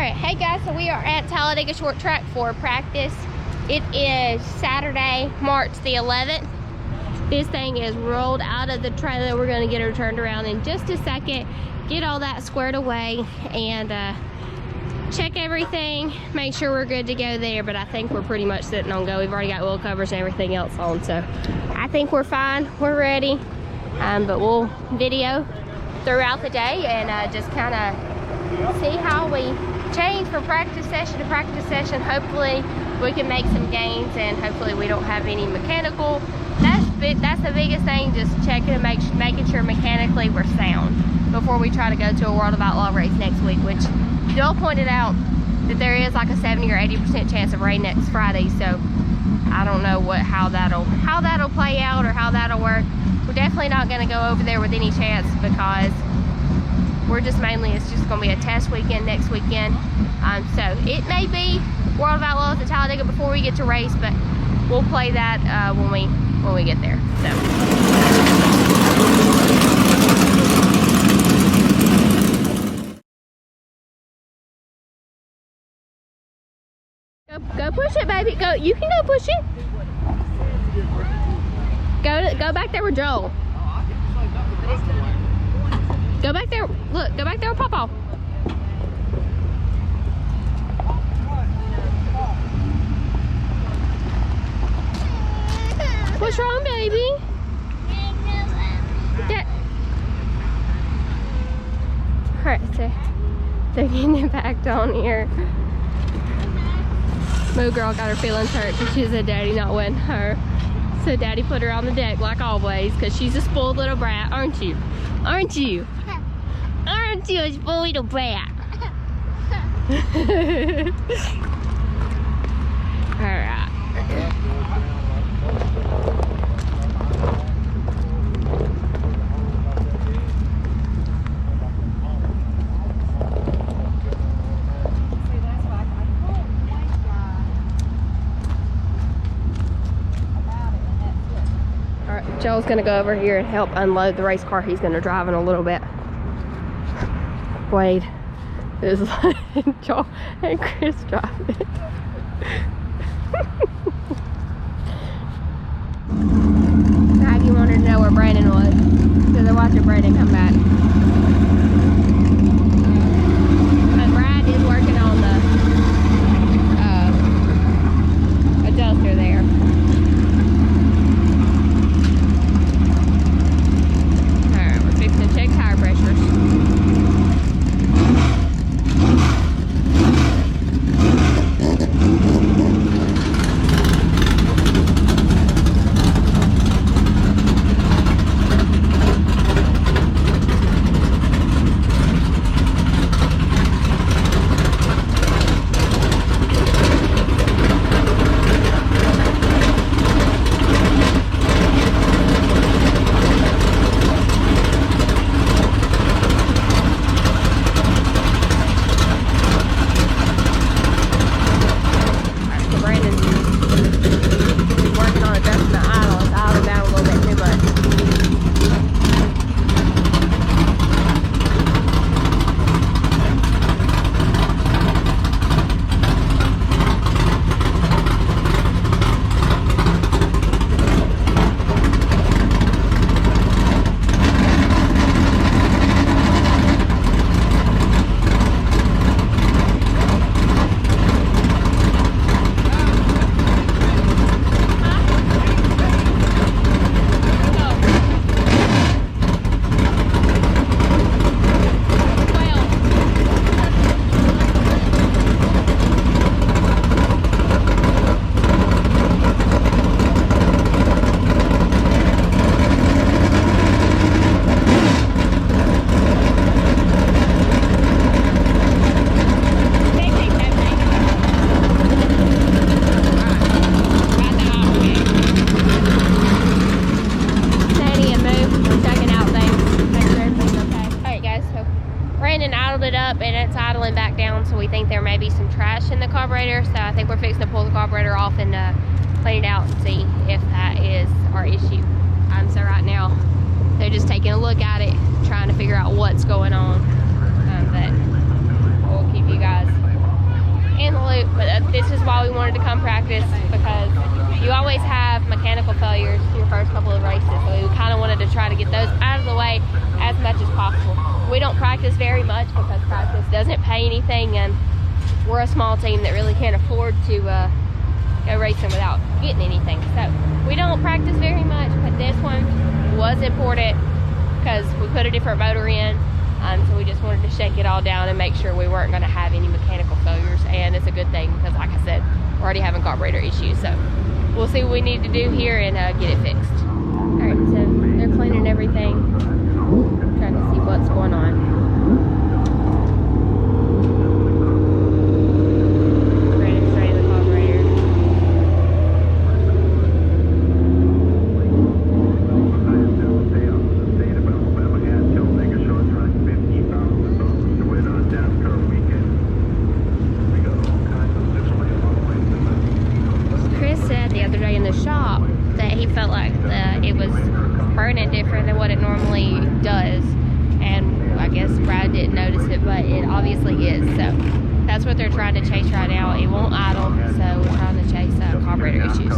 Alright, hey guys, so we are at Talladega Short Track for practice. It is Saturday, March the 11th. This thing is rolled out of the trailer. We're going to get her turned around in just a second, get all that squared away, and check everything, make sure we're good to go there. But I think we're pretty much sitting on go. We've already got oil covers and everything else on, so I think we're fine, we're ready. But we'll video throughout the day and just kind of see how we change from practice session to practice session. Hopefully we can make some gains, and hopefully we don't have any mechanical. That's the biggest thing, just checking and making sure mechanically we're sound before we try to go to a World of Outlaw race next week, which Joel pointed out that there is like a 70 or 80% chance of rain next Friday. So I don't know how that'll play out or how that'll work. We're definitely not going to go over there with any chance, because we're just it's just going to be a test weekend next weekend. So it may be World of Outlaws at Talladega before we get to race, but we'll play that when we get there. So go push it, baby. Go. You can go push it. Go back there with Joel. Go back there. Look, go back there with Papa. What's wrong, baby? Alright, so they're getting it back on here. Moo girl got her feelings hurt because she said Daddy not letting her. So Daddy put her on the deck like always, because she's a spoiled little brat, aren't you? Aren't you? Aren't you a spoiled little brat? Alright. Joel's gonna go over here and help unload the race car he's gonna drive in a little bit. Wade is letting Joel and Chris drive it. Maggie wanted to know where Brandon was, so they're watching Brandon come back. But Brad is working on the adjuster there. Check tire pressures. And it's idling back down, so we think there may be some trash in the carburetor. So I think we're fixing to pull the carburetor off and clean it out and see if that is our issue. So right now they're just taking a look at it, trying to figure out what's going on. But we'll keep you guys this is why we wanted to come practice, because you always have mechanical failures your first couple of races. So we kind of wanted to try to get those out of the way as much as possible. We don't practice very much because practice doesn't pay anything, and we're a small team that really can't afford to go racing without getting anything. So we don't practice very much, but this one was important because we put a different motor in. So we just wanted to shake it all down and make sure we weren't going to have any mechanical failures. And it's a good thing because, like I said, we're already having carburetor issues. So we'll see what we need to do here and get it fixed. All right, so they're cleaning everything, trying to see what's going on. Burning different than what it normally does, and I guess Brad didn't notice it, but it obviously is. So that's what they're trying to chase right now. It won't idle, so we're trying to chase carburetor issues.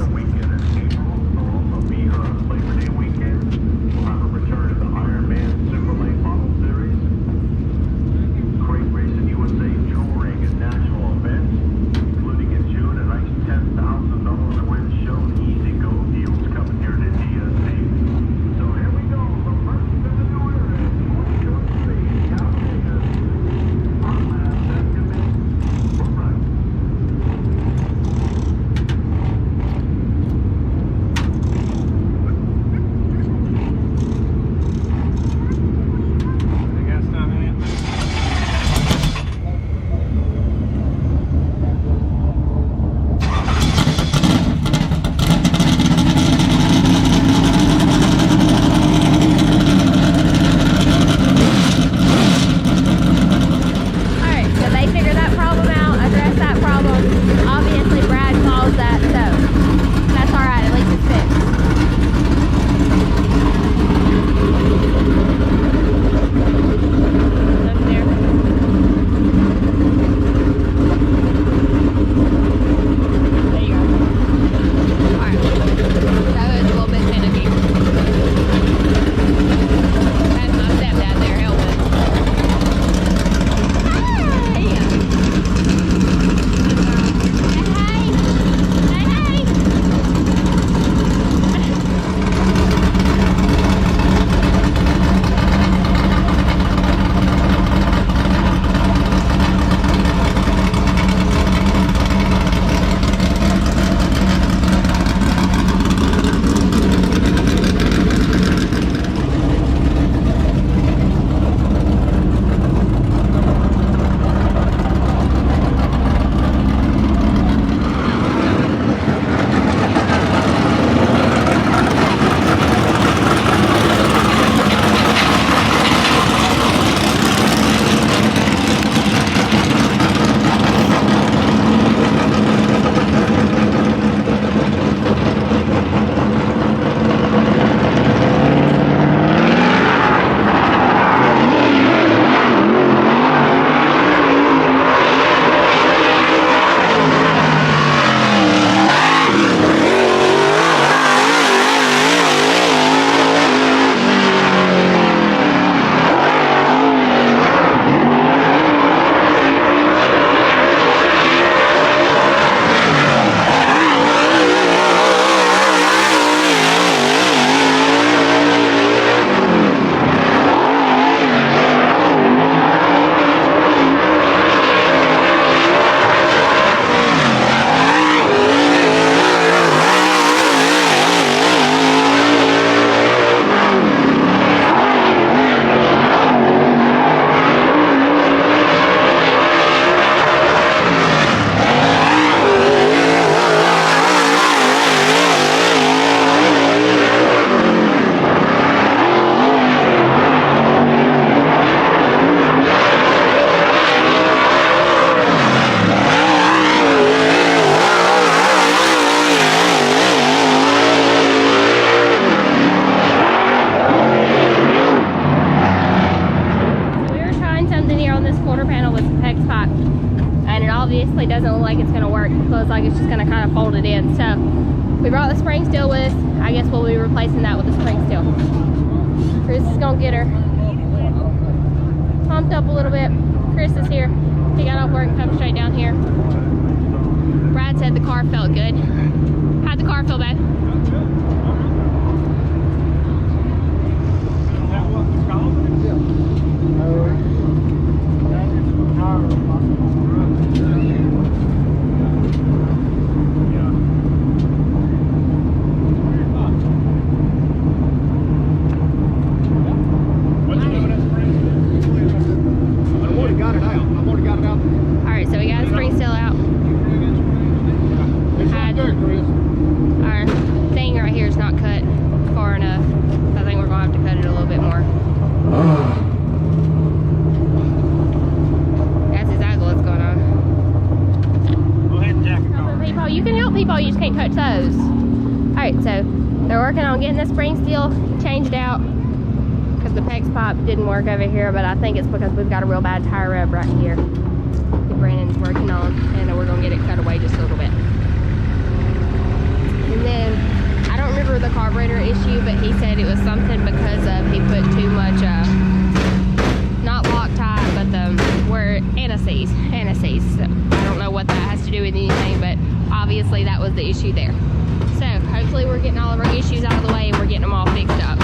obviously doesn't look like it's gonna work. It looks like it's just gonna kind of fold it in. So we brought the spring steel with us. I guess we'll be replacing that with the spring steel. Chris is gonna get her pumped up a little bit. Chris is here. He got off work and come straight down here. Brad said the car felt good. How'd the car feel, babe? So they're working on getting the spring steel changed out because the PEX pipe didn't work over here, but I think it's because we've got a real bad tire rub right here that Brandon's working on, and we're going to get it cut away just a little bit. And then I don't remember the carburetor issue, but he said it was something because of he put too much not Loctite, but were antises. So I don't know what that has to do with anything, but obviously that was the issue there. So hopefully we're getting all of our issues out of the way and we're getting them all fixed up.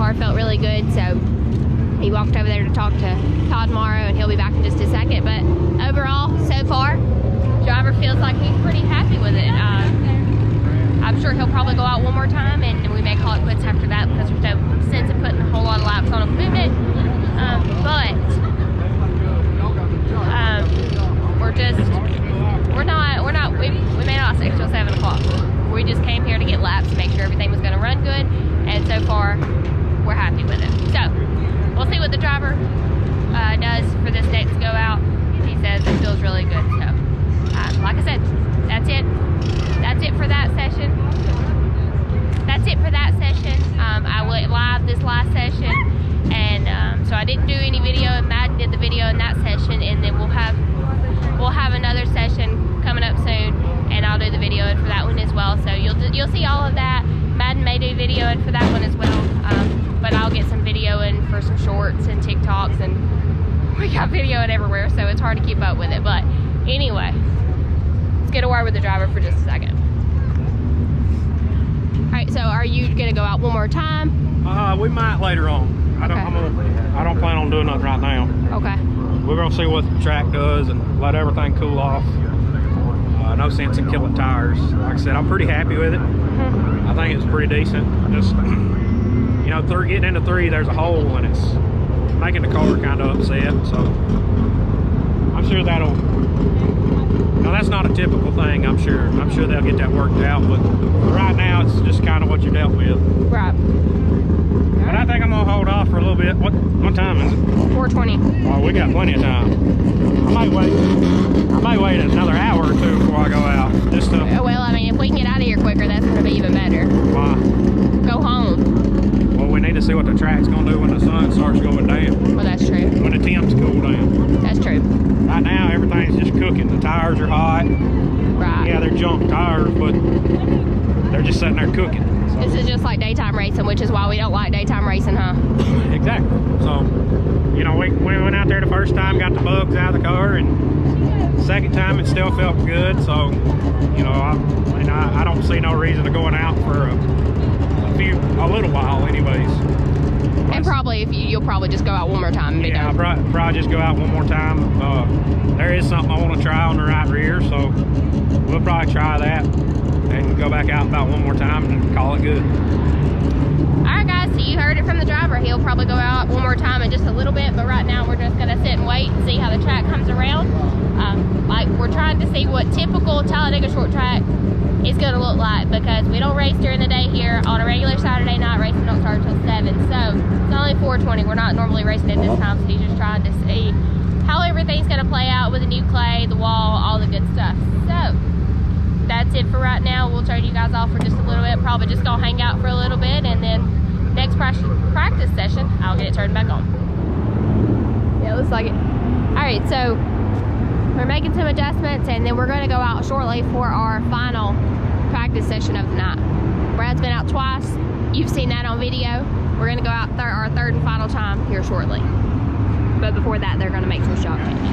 car felt really good, so he walked over there to talk to Todd Morrow, and he'll be back in just a second. But overall, so far, driver feels like he's pretty happy with it. I'm sure he'll probably go out one more time, and we may call it quits after that because there's no sense in putting a whole lot of laps on equipment. We made it 6 till 7 o'clock. We just came here to get laps to make sure everything was going to run good, and so far, we're happy with it. So, we'll see what the driver does for this next go out. He says it feels really good. So, like I said, that's it. That's it for that session. I went live this last session, and so I didn't do any video, and Madden did the video in that session, and then we'll have another session coming up soon, and I'll do the video in for that one as well. So you'll see all of that. Madden may do video in for that one as well, but I'll get some video in for some shorts and TikToks, and we got video in everywhere, so it's hard to keep up with it. But anyway, let's get a word with the driver for just a second. Alright, so are you gonna go out one more time? We might later on. I don't plan on doing nothing right now. Okay. We're gonna see what the track does and let everything cool off. No sense in killing tires. Like I said, I'm pretty happy with it. I think it's pretty decent. Just, you know, getting into 3, there's a hole, and it's making the car kind of upset. So I'm sure that'll. Now that's not a typical thing. I'm sure they'll get that worked out. But right now, it's just kind of what you're dealt with. Right. But I think I'm gonna hold off for a little bit. What time is it? 4:20. Oh, we got plenty of time. I might wait another hour or 2 before I go out. Just to. Well, I mean, if we can get out of here quicker, that's gonna be even better. Why? Go home. Well, we need to see what the track's gonna do when the sun starts going down. Well, that's true. When the temps cool down. That's true. Right now, everything's just cooking. The tires are hot. Right. Yeah, they're junk tires, but they're just sitting there cooking. So. This is just like daytime racing, which is why we don't like daytime racing, huh? Exactly. So, you know, we went out there the first time, got the bugs out of the car, and second time it still felt good. So, you know, I don't see no reason to going out for a little while, anyways. And probably you'll probably just go out one more time and be done. Yeah, I'll probably just go out one more time. There is something I want to try on the right rear, so we'll probably try that and go back out about one more time and call it good. Alright guys, so you heard it from the driver. He'll probably go out one more time in just a little bit, but right now we're just going to sit and wait and see how the track comes around. Like, we're trying to see what typical Talladega short track is going to look like, because we don't race during the day here. On a regular Saturday night, racing don't start until 7, so it's only 4:20. We're not normally racing at this time, so he's just trying to see how everything's going to play out with the new clay, the wall, all the good stuff. So that's it for right now. We'll turn you guys off for just a little bit. Probably just gonna hang out for a little bit, and then next practice session, I'll get it turned back on. Yeah, it looks like it. Alright, so we're making some adjustments, and then we're gonna go out shortly for our final practice session of the night. Brad's been out twice. You've seen that on video. We're gonna go out our third and final time here shortly. But before that, they're gonna make some shock changes.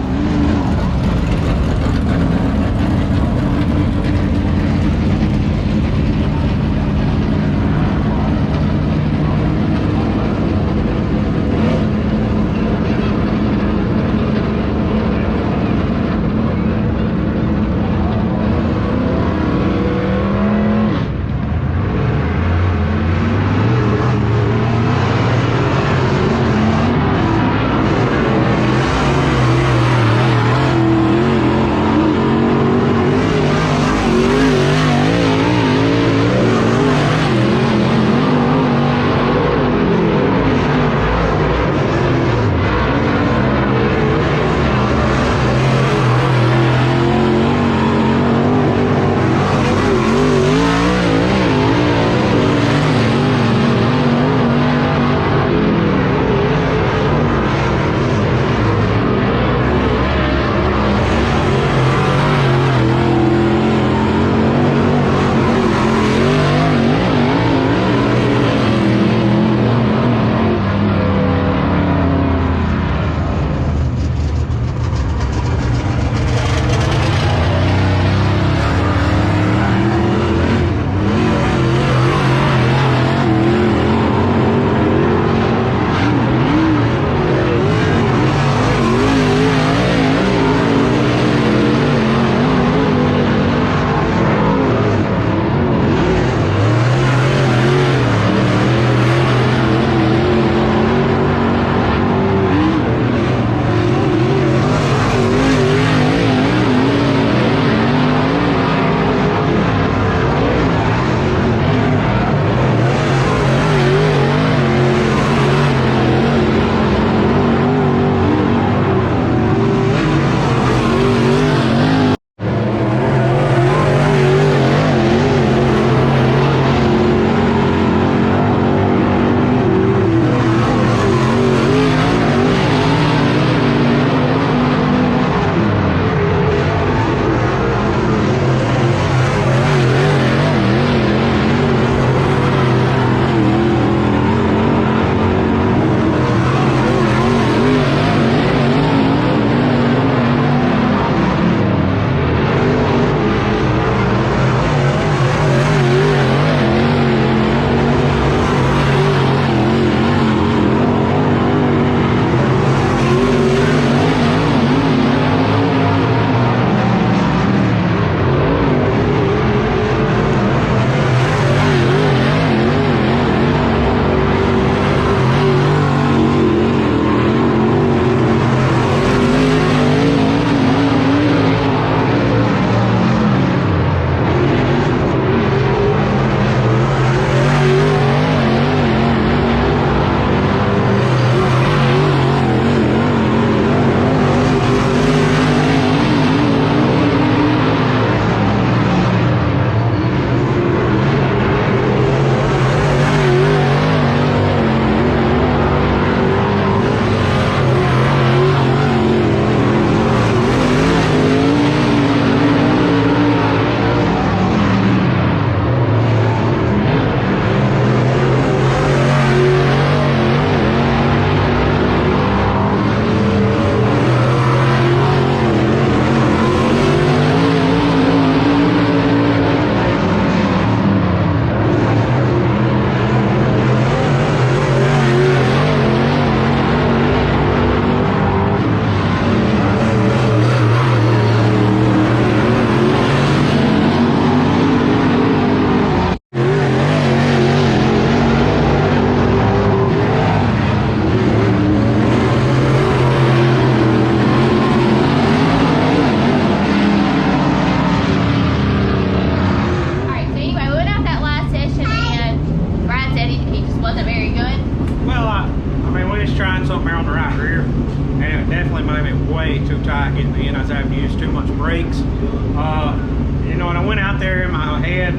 was trying something here on the right rear, and it definitely made me way too tight getting in. I was having to use too much brakes. You know, and I went out there in my head,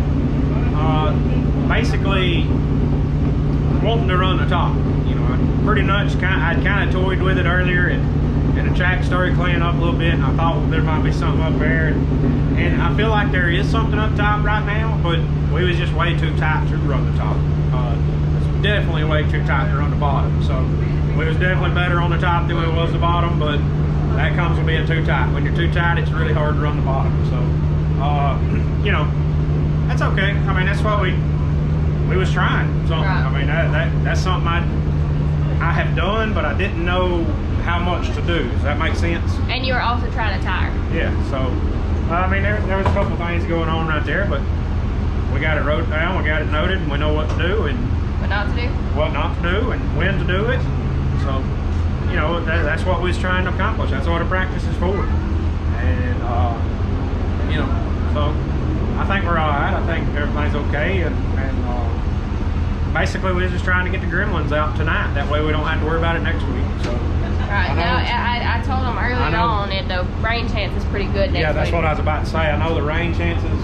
basically wanting to run the top. You know, pretty much I'd kind of toyed with it earlier, and the track started cleaning up a little bit, and I thought there might be something up there, and I feel like there is something up top right now, but we was just way too tight to run the top. It's definitely way too tight to run the bottom, so we was definitely better on the top than we was the bottom, but that comes with being too tight. When you're too tight, it's really hard to run the bottom, so you know, that's okay. I mean, that's what we was trying something. Right. I mean, that's something I have done, but I didn't know how much to do. Does that make sense? And you were also trying to tire. Yeah, so I mean, there was a couple things going on right there, but we got it wrote down, we got it noted, and we know what to do and what not to do. What not to do and when to do it. So, you know, that's what we was trying to accomplish. That's what a practice is for. And you know, so I think we're all right. I think everything's okay, and basically we're just trying to get the gremlins out tonight. That way we don't have to worry about it next week. So. Right. Now, I told them early on, and the rain chance is pretty good next week. Yeah, that's what I was about to say. I know the rain chances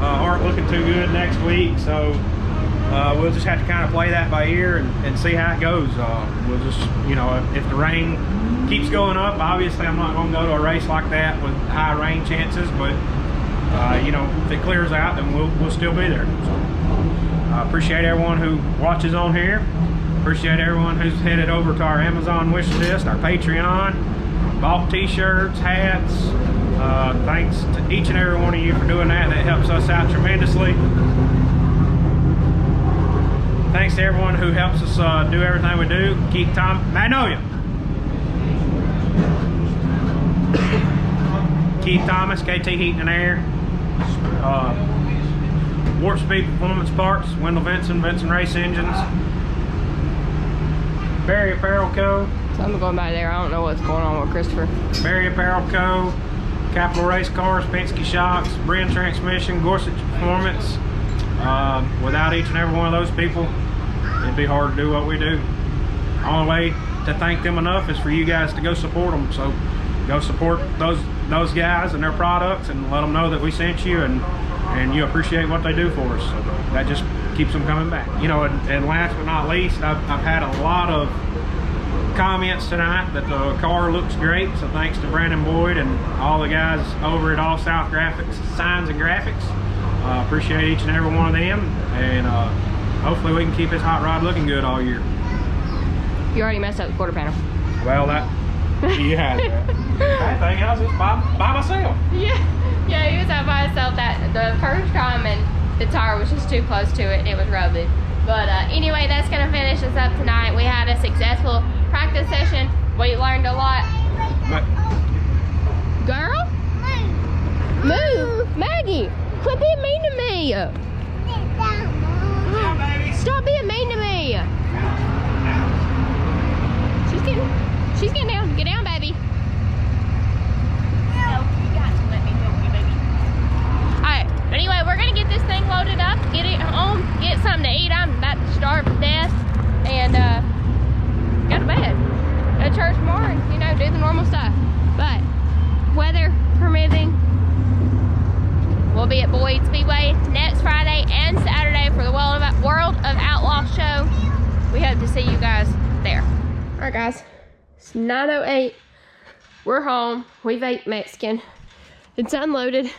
aren't looking too good next week, so we'll just have to kind of play that by ear and see how it goes. We'll just, you know, if the rain keeps going up, obviously I'm not going to go to a race like that with high rain chances, but you know, if it clears out, then we'll still be there. So I appreciate everyone who watches on here. Appreciate everyone who's headed over to our Amazon wish list, our Patreon, bought t-shirts, hats. Thanks to each and every one of you for doing that. That helps us out tremendously. Thanks to everyone who helps us do everything we do. Keith Magnolia. Keith Thomas, KT Heating and Air. Warp Speed Performance Parts, Wendell Vinson, Vinson Race Engines. Barry Apparel Co. Something going by there. I don't know what's going on with Christopher. Barry Apparel Co. Capital Race Cars, Penske Shocks, Brin Transmission, Gorsuch Performance. Without each and every one of those people, it'd be hard to do what we do. The only way to thank them enough is for you guys to go support them. So go support those guys and their products, and let them know that we sent you and you appreciate what they do for us. So that just keeps them coming back. You know, and last but not least, I've had a lot of comments tonight that the car looks great, so thanks to Brandon Boyd and all the guys over at Allsouth Graphics, Signs and Graphics. Appreciate each and every one of them, and hopefully we can keep this hot rod looking good all year. You already messed up the quarter panel. Well, you had that. Everything else is by myself. Yeah, he was out by himself. That the first time, and the tire was just too close to it, and it was rubbing. But anyway, that's gonna finish us up tonight. We had a successful practice session. We learned a lot. Girl, move, Maggie. Quit being mean to me. Stop being mean to me. She's getting down. Get down, baby. No, you got to let me help you, baby. Alright, anyway, we're gonna get this thing loaded up, get it home, get something to eat. I'm about to starve to death, and go to bed. Go to church tomorrow and, you know, do the normal stuff. But weather permitting, we'll be at Boyd Speedway next Friday and Saturday for the World of Outlaw show. We hope to see you guys there. Alright guys, it's 9:08. We're home. We've ate Mexican. It's unloaded.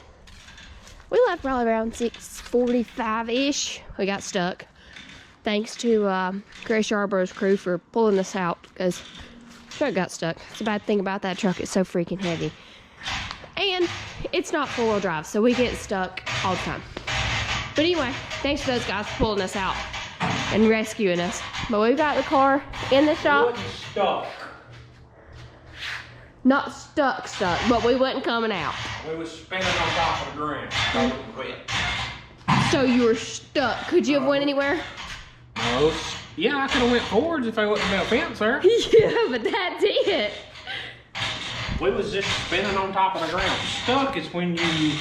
We left probably around 6:45-ish. We got stuck. Thanks to Chris Yarborough's crew for pulling us out, because the truck got stuck. It's a bad thing about that truck. It's so freaking heavy. And it's not four-wheel drive, so we get stuck all the time. But anyway, thanks to those guys for pulling us out and rescuing us. But we've got the car in the shop. Stuck. Not stuck, but we wasn't coming out. We was spinning on top of the ground. I wouldn't quit. So you were stuck. Could you have went anywhere? No. Yeah, I could have went forwards if I wouldn't have been a fencer. Yeah, but that's it. We was just spinning on top of the ground. Stuck is when you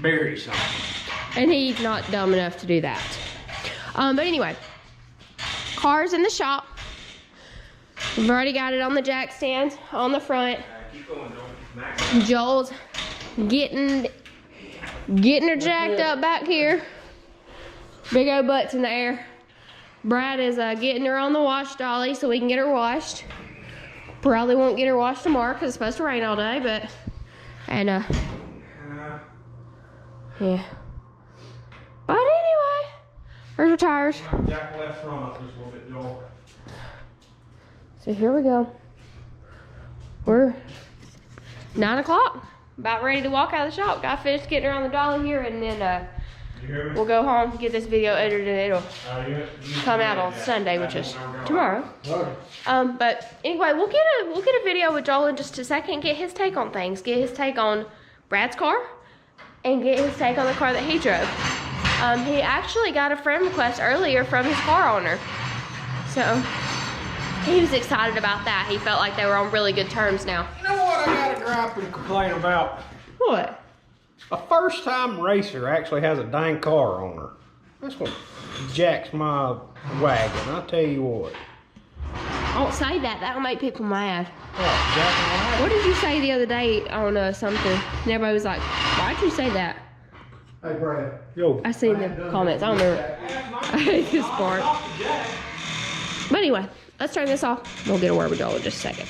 bury something. And he's not dumb enough to do that. But anyway, car's in the shop. We've already got it on the jack stand on the front. Joel's getting her jacked up back here. Big old butts in the air. Brad is getting her on the wash dolly so we can get her washed. Probably won't get her washed tomorrow because it's supposed to rain all day, but yeah. But anyway, there's our tires. Jack left front just a little bit, Joel. So here we go. We're 9 o'clock. About ready to walk out of the shop. Got finished getting her on the dolly here, and then we'll go home, get this video edited, and it'll come out on Sunday, which is tomorrow. But anyway, we'll get a video with Joel in just a second, get his take on things, get his take on Brad's car, and get his take on the car that he drove. He actually got a friend request earlier from his car owner, so he was excited about that. He felt like they were on really good terms now. You know what I got a gripe and complain about? What? A first-time racer actually has a dang car on her. That's what jacks my wagon, I'll tell you what. Don't say that. That'll make people mad. What, jacking my wagon? What did you say the other day on something? And everybody was like, why'd you say that? Hey, Brad. Yo. I seen the comments. I don't remember. I hate this part. But anyway, let's turn this off. We'll get a word with Joel in just a second.